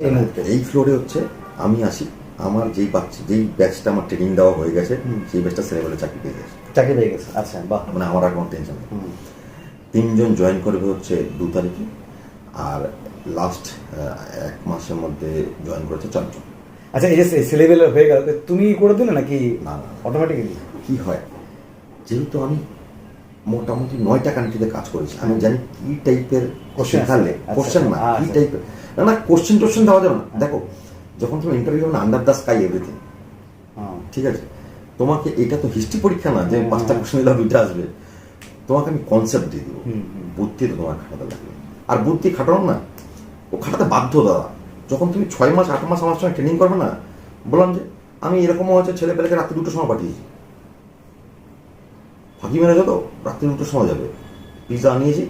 এই মুহূর্তে এই ফ্লোরে হচ্ছে আমি আসি, আমার যেই ব্যাচটা আমার ট্রেনিং দেওয়া হয়ে গেছে সেই ব্যাচটা ছেলেবেলে চাকরি পেয়ে গেছে। চাকরি পেয়ে গেছে, আচ্ছা বাহ। মানে আমার আর কোনো টেনশন নেই। 3 জন জয়েন করবে হচ্ছে 2 তারিখে, আর লাস্ট 1 মাসের মধ্যে জয়েন করেছে 4 জন। আচ্ছা, এই যে ছেলেবেলে হয়ে গেল, তুমি করে দিলে নাকি না অটোমেটিক্যালি? কি হয়, যেহেতু আমি মোটামুটি 9টা কান্ট্রিতে কাজ করেছি, আমি জানি কি টাইপের শেখালে কোশ্চেন না কি টাইপের না কোশ্চেন টোশ্চেন দেওয়া যাবে না। দেখো, যখন তুমি ইন্টারভিউ না আন্ডার দ্য স্কাই এভরিথিং, ঠিক আছে, তোমাকে এটা তো হিস্ট্রি পরীক্ষা না যে 5টা কোশ্চেন দিলে 2টা আসবে। তোমাকে আমি কনসেপ্ট দিয়ে দেবো, বুদ্ধি তো তোমার খাটাতে লাগবে। আর বুদ্ধি খাটানো না, ও খাটাতে বাধ্য দাদা। যখন তুমি 6 মাস 8 মাস আমার সঙ্গে ট্রেনিং করবে না, বললাম যে আমি এরকমও হচ্ছে ছেলে পেলেকে রাত্রি 2টোর সময় পাঠিয়েছি, ফাঁকি মেরে যত রাত্রি 2টোর সময় যাবে, পিৎজা আনিয়েছি,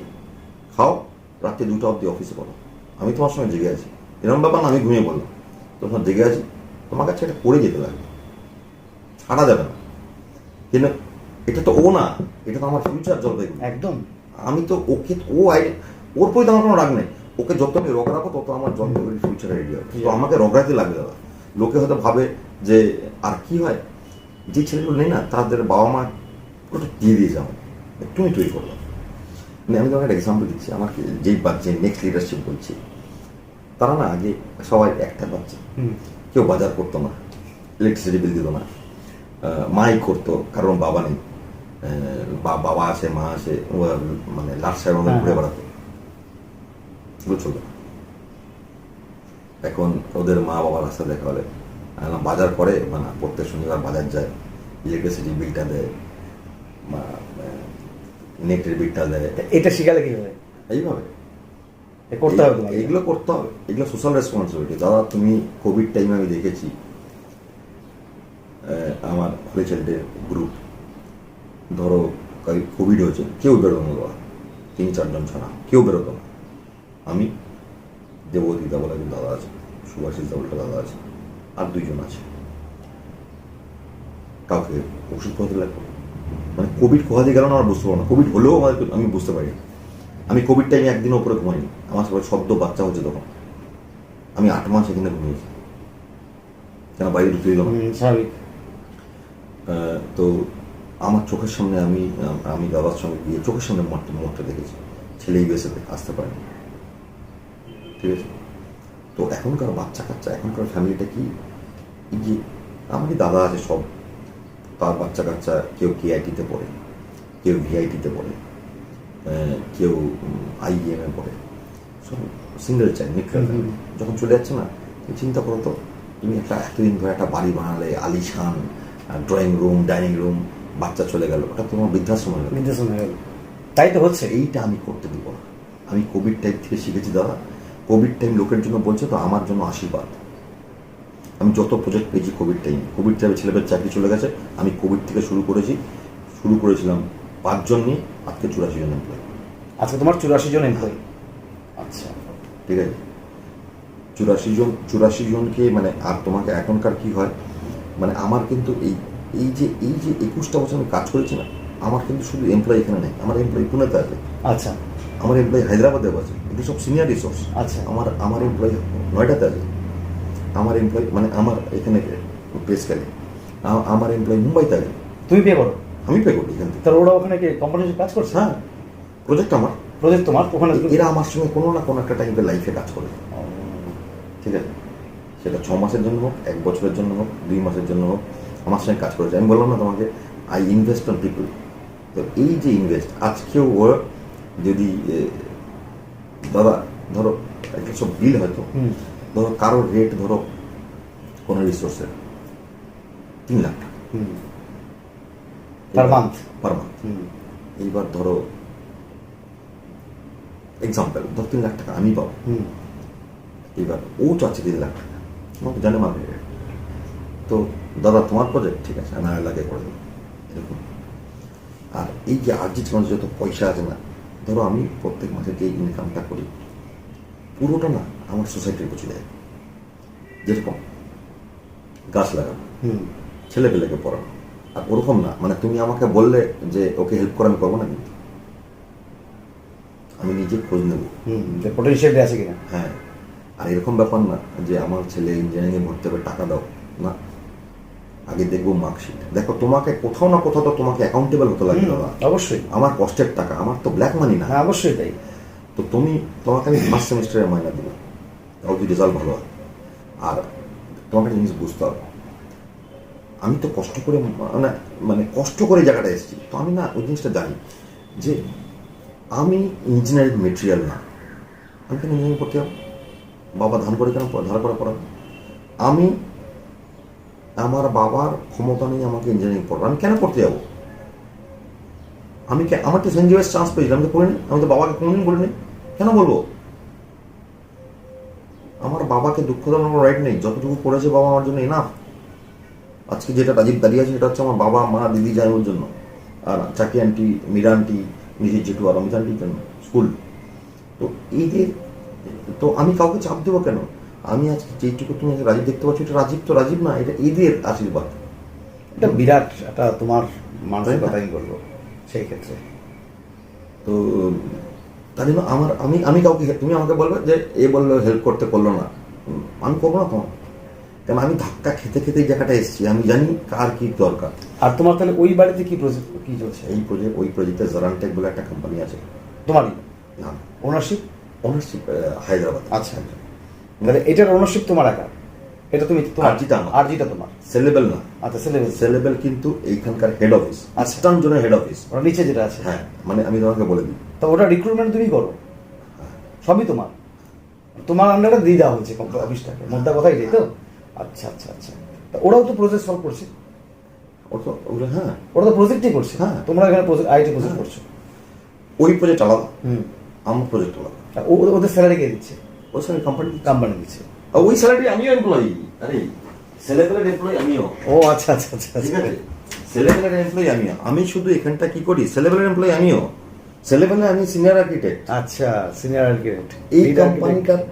খাও, রাত্রি 2টা অব্দি অফিসে করো, আমি তোমার সঙ্গে জেগে আছি। এরকম ব্যাপার না আমি ঘুমিয়ে বললাম, তোমার জেগে আছি, তোমার কাছে এটা করে যেতে লাগবে, ছাড়া যাবে না। কিন্তু এটা তো ও না, এটা তো আমার ফিউচার জলপাইগুড়ি একদম। আমি তো ওকে ওর প্রতি আমার কোনো রাগ নেই, ওকে যত আমি রগ রাখো তত আমার জলপাইগুড়ি ফিউচার রেডি হবে। তো আমাকে রগড়াতে লাগবে দাদা। লোকে হয়তো ভাবে যে, আর কি হয়, যে ছেলেগুলো নেই না তাদের বাবা মা ওটা দিয়ে দিয়েছে আমাকে, তুমি তৈরি করলাম। মানে আমি তোমাকে একটা এক্সাম্পল দিচ্ছি, আমাকে যেই বাচ্চা নেক্সট লিডারশিপ বলছি, তারা না আগে সবাই একটা বাচ্চা, কেউ বাজার করতো না, ইলেকট্রিসিটি বিল দিত না, মাই করতো কারণ বাবা নেই, বাবা আছে মা আছে, মানে লাটসায় মধ্যে ঘুরে বেড়াতো, বুঝছো? এখন ওদের মা বাবার রাস্তা দেখা হলে বাজার করে, মানে প্রত্যেক শনিবার বাজার যায়, ইলেকট্রিসিটি বিলটা দেয়, নেটের বিলটা দেয়। এটা শিখালে কি হবে? এইভাবে করতে হবে, এগুলো করতে হবে, এগুলো সোশ্যাল রেসপন্সিবিলিটি। দাদা তুমি কোভিড টাইমে আমি দেখেছি আমার হলে ছেলেদের গ্রুপ, ধরো কোভিড হয়েছে, কেউ বেরোতো না দাদা, 3-4 জন ছাড়া কেউ বেরোতো না। আমি দেবদিদা বলে একজন দাদা আছে, সুভাষিস দা বলে দাদা আছে, আর 2 জন আছে, কাউকে ওষুধ খাওয়াতে লাগবে। মানে কোভিড কোথাতে গেল না আর বুঝতে পারবো না, কোভিড হলেও আমি বুঝতে পারি। আমি কোভিড টাইমে একদিন ওপরে ঘুমাইনি, আমার সবাই সদ্য বাচ্চা হচ্ছে তখন, আমি 8 মাস এখানে ঘুমিয়েছি, কেন বাইরে ঢুকতে দিল না, স্বাভাবিক। তো আমার চোখের সামনে আমি দাদার সঙ্গে গিয়ে চোখের সামনে মোটটা দেখেছি, ছেলে ইউএসএ আসতে পারেনি, ঠিক আছে। তো এখনকার বাচ্চা কাচ্চা, এখনকার ফ্যামিলিটা কি, যে আমারই দাদা আছে সব, তার বাচ্চা কাচ্চা কেউ কেআইটিতে পড়ে, কেউ ভিআইটিতে পড়ে, কেউ আইএমএ পড়ে, সব সিঙ্গেল চাইল্ড নিউক্লিয়ার ফ্যামিলি। যখন চলে যাচ্ছে না, তুমি চিন্তা করো তো, তুমি এতদিন ধরে একটা বাড়ি বানালে, আলিশান ড্রয়িং রুম, ডাইনিং রুম, বাচ্চা চলে গেল, ওটা তোমার বৃদ্ধাশ্রম হয়ে গেল। তাই তো হচ্ছে। এইটা আমি করতে দিব না। আমি কোভিড টাইম থেকে শিখেছি দাদা, কোভিড টাইম লোকের জন্য বলছে তো, আমার জন্য আশীর্বাদ। আমি যত প্রজেক্ট পেয়েছি কোভিড টাইমে ছেলেদের চাকরি চলে গেছে, আমি কোভিড থেকে শুরু করেছিলাম 5 জন নিয়ে, আজকে 84 জন এমপ্লয়ি। আজকে তোমার 84 জন এমপ্লয়ি? আচ্ছা, ঠিক আছে, 84 জনকে, মানে আর তোমাকে এখনকার কি হয়, মানে আমার কিন্তু এই যে 21টা বছর আমি কাজ করেছি না, আমার কিন্তু শুধু এমপ্লয়ি এখানে নেই, আমার এমপ্লয়ি পুনেতে আছে, আচ্ছা, আমার এমপ্লয়ি হায়দ্রাবাদে আছে, এগুলো সব সিনিয়র রিসোর্স। আচ্ছা, আমার এমপ্লয়ি নয়ডাতে আছে, আমার এমপ্লয়ি মানে আমার এখানে প্রেসকালে, আমার এমপ্লয়ি মুম্বাইতে আছে। তুমি পে করো? আমি পে করি এখান থেকে। তাহলে ওরা ওখানে কি কোম্পানি কাজ করছে? হ্যাঁ, প্রজেক্ট আমার, প্রজেক্ট তোমার ওখানে। এরা আমার সঙ্গে কোনো না কোনো একটা টাইপের লাইফে কাজ করে, ঠিক আছে, সেটা 6 মাসের জন্য হোক, 1 বছরের জন্য হোক, 2 মাসের জন্য হোক, আমার সঙ্গে কাজ করেছে। আমি বললাম না তোমাকে, আই ইনভেস্ট অন পিপল। তো এই যে ইনভেস্ট, আজকেও ও যদি দাদা ধরো একটা সব বিল হয়তো, ধরো কারোর রেট ধরো কোনো রিসোর্সের 3 লাখ টাকা পার মান্থ। এইবার ধরো এক্সাম্পল, ধর 3 লাখ টাকা আমি পাবো, এবার ও চাচ্ছে 3 লাখ টাকা, তোমাকে জানে মার্কেট রেট। তো দাদা তোমার প্রজেক্ট ঠিক আছে, আমি লাগে করে দেবো এরকম। আর এই যে আর্জিত মানুষ যত পয়সা আছে না, ধরো আমি প্রত্যেক মাসে যে ইনকামটা করি, পুরোটা না আমার সোসাইটির পিছু দেয়। যেরকম গাছ লাগানো, ছেলে পেলেকে পড়ানো, আর ওরকম না, মানে তুমি আমাকে বললে যে ওকে হেল্প করে, আমি করবো না, কিন্তু আমি নিজে খোঁজ নেবো পটেনশিয়াল আছে কিনা। হ্যাঁ, আর এরকম ব্যাপার না যে আমার ছেলে ইঞ্জিনিয়ারিংয়ে ভর্তি হবে টাকা দাও, না, আগে দেখবো মার্কশিট। দেখো তোমাকে কোথাও না কোথাও তো তোমাকে অ্যাকাউন্টেবল হতে লাগবে দাদা। অবশ্যই। আমার কষ্টের টাকা, আমার তো ব্ল্যাক মানি না। হ্যাঁ, অবশ্যই তাই। তো তোমাকে আমি ফার্স্ট সেমিস্টারের মাইনা দেবো, তাও যদি রেজাল্ট ভালো হয়। আর তোমাকে একটা জিনিস বুঝতে হবে, আমি তো কষ্ট করে মানে কষ্ট করে জায়গাটা এসেছি, তো আমি না ওই জিনিসটা জানি যে আমি ইঞ্জিনিয়ারিং মেটেরিয়াল না। আমি কেন ইঞ্জিনিয়ারিং করতে যাবো? বাবা ধার করে পড়াবো? আমি আমার বাবার ক্ষমতা নেই আমাকে ইঞ্জিনিয়ারিং পড়াবো, আমি কেন পড়তে যাবো? আমার তো সেন্ট জেভিয়ার্স চান্স পেয়েছিলাম, আমি তো পড়িনি, আমি তো বাবাকে কোনোদিন বলিনি, কেন বলবো? আমার বাবাকে দুঃখ দেওয়ার রাইট নেই, যতটুকু করেছে বাবা আমার জন্য এনাফ। আজকে যেটা রাজীব দাঁড়িয়ে আছে সেটা হচ্ছে আমার বাবা, মা, দিদি, জামাইয়ের জন্য, আর চাকি আন্টি, মীরা আন্টি, নিজের জেঠু আর অমিত আন্টির জন্য স্কুল। তো এদের তো আমি কাউকে চাপ দেবো কেন? আমি আজকে যেইটুকু তুমি রাজীব দেখতে পাচ্ছ, এটা রাজীব না, এটা এদের আশীর্বাদ। এটা বিরাট একটা তোমার মানসিকতাই বলবো সেই ক্ষেত্রে। তো তার জন্য আমি কাউকে, তুমি আমাকে বলবে যে এ বললো হেল্প করতে করলো না, আমি করবো না তোমার, কারণ আমি ধাক্কা খেতে খেতে এই জায়গাটা এসেছি, আমি জানি কার কি দরকার। আর তোমার তাহলে ওই বাড়িতে কি প্রজেক্ট কি চলছে? ওই প্রজেক্টে জারানটেক বলে একটা কোম্পানি আছে। তোমারই না, ওনারশিপ? হায়দ্রাবাদ। আচ্ছা, তাহলে এটার ওনারশিপ তোমার একা? এটা তুমি আরজিটা আমার। আরজিটা তোমার? সেলেবেল না। আচ্ছা, সেলেবেল কিন্তু এইখানকার হেড অফিস, ইস্টার্ন জোনের হেড অফিস, ওটা নিচে যেটা আছে। হ্যাঁ, মানে আমি তোমাকে বলে দিই, তো ওটা রিক্রুটমেন্ট তুমি করো, সবই তোমার আন্ডারে দিয়ে দেওয়া হয়েছে অফিসটাকে, মোদ্দা কথাই তাই তো? আচ্ছা আচ্ছা আচ্ছা, তা ওরাও তো প্রজেক্ট সলভ করছে? হ্যাঁ, ওরা তো প্রজেক্টই করছে। হ্যাঁ, তোমরা এখানে আইটি প্রজেক্ট করছো। ওই প্রজেক্ট আলাদা, আমার প্রজেক্ট আলাদা। ওদের স্যালারি কে দিচ্ছে? ওই স্যালারি কোম্পানি দিচ্ছে। ওই স্যালারি আমিও এমপ্লয়ি। আরে সেলেবেলের এমপ্লয়ি আমিও। ও আচ্ছা আচ্ছা আচ্ছা, ঠিক আছে, সেলেবেলের এমপ্লয়ি আমিও। আমি শুধু এখানটা কি করি, সেলেবেলের এমপ্লয়ি আমিও। সেলেবেলে আমি সিনিয়র আর্কিটেক্ট। আচ্ছা, সিনিয়র আর্কিটেক্ট।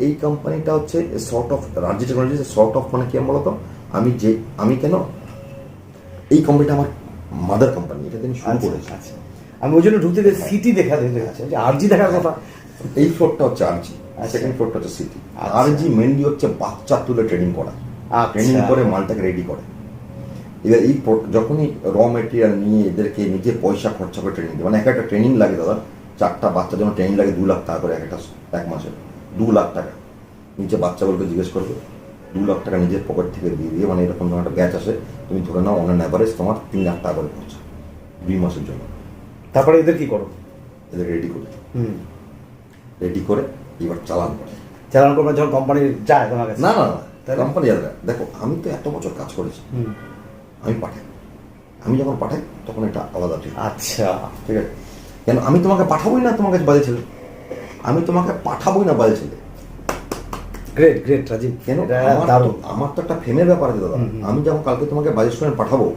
এই কোম্পানিটা হচ্ছে সর্ট অফ রাজ্য টেকনোলজি, সর্ট অফ মানে কি বলতো, আমি কেন এই কোম্পানিটা আমার মাদার কোম্পানি, এটা আমি শুরু করেছি। আচ্ছা, আমি ওই জন্য ঢুকতে গিয়ে সিটি দেখাচ্ছে, আরজি দেখার কথা। এই ফ্লোরটা হচ্ছে আরজি, সেকেন্ড ফ্লোরটা হচ্ছে সিটি। আরজি মেনলি হচ্ছে বাচ্চা তুলে ট্রেনিং করা, ট্রেনিং করে মালটাকে রেডি করে। এবার যখনই র মেটেরিয়াল নিয়ে এদেরকে নিজে পয়সা খরচা করে ট্রেনিং দেয়, মানে একটা ট্রেনিং লাগে দাদা, 4টা বাচ্চার জন্য ট্রেনিং লাগে 2 লাখ টাকা করে এক মাসে, 2 লাখ টাকা। নিচে বাচ্চাগুলোকে জিজ্ঞেস করবে, 2 লাখ টাকা নিজের পকেট থেকে দিয়ে মানে এরকম ধরনের একটা ব্যাচ আসে, তুমি ধরে নাও অন অ্যাভারেজ তোমার 3 লাখ টাকা করে খরচা 2 মাসের জন্য। তারপরে এদের কি করো? এদের রেডি করে এবার চালান করবে যখন কোম্পানি যায় তোমার কাছে? না, কোম্পানি দেখো, আমি তো এত বছর কাজ করেছি, আমি পাঠাই, আমি যখন পাঠাই তখন এটা আলাদা। ঠিক আচ্ছা, ঠিক আছে, কেন আমি তোমাকে পাঠাবোই না তোমার কাছে বাজে ছেলে, আমি তোমাকে পাঠাবোই না বাজে ছেলে। গ্রেট রাজীব, কেন? আমার তো একটা ফেমের ব্যাপার আছে দাদা। আমি যখন কালকে তোমাকে বাজে স্টুডেন্ট পাঠাবো,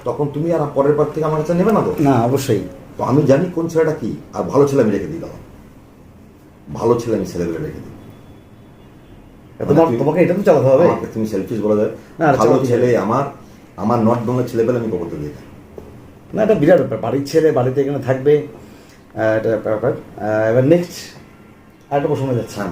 তখন তুমি আর পরের বার থেকে আমার কাছে নেবে না তো? না, অবশ্যই। তো আমি জানি কোন ছেলেটা কি, আর ভালো ছেলে আমি রেখে দিই দাদা, ভালো ছেলে আমি ছেলেগুলো রেখে দিই। তোমাকে এটা তো চালাতে হবে। তুমি সেলফিশ বলা যায়, ভালো ছেলে আমার নর্থ বেঙ্গলের ছেলেবেলা আমি কবতে দিই না, এটা বিরাট ব্যাপার। বাড়ির ছেলে বাড়িতে এখানে থাকবে, এটা ব্যাপার। এবার নেক্সট আরেকটা প্রশ্ন যাচ্ছে। হ্যাঁ,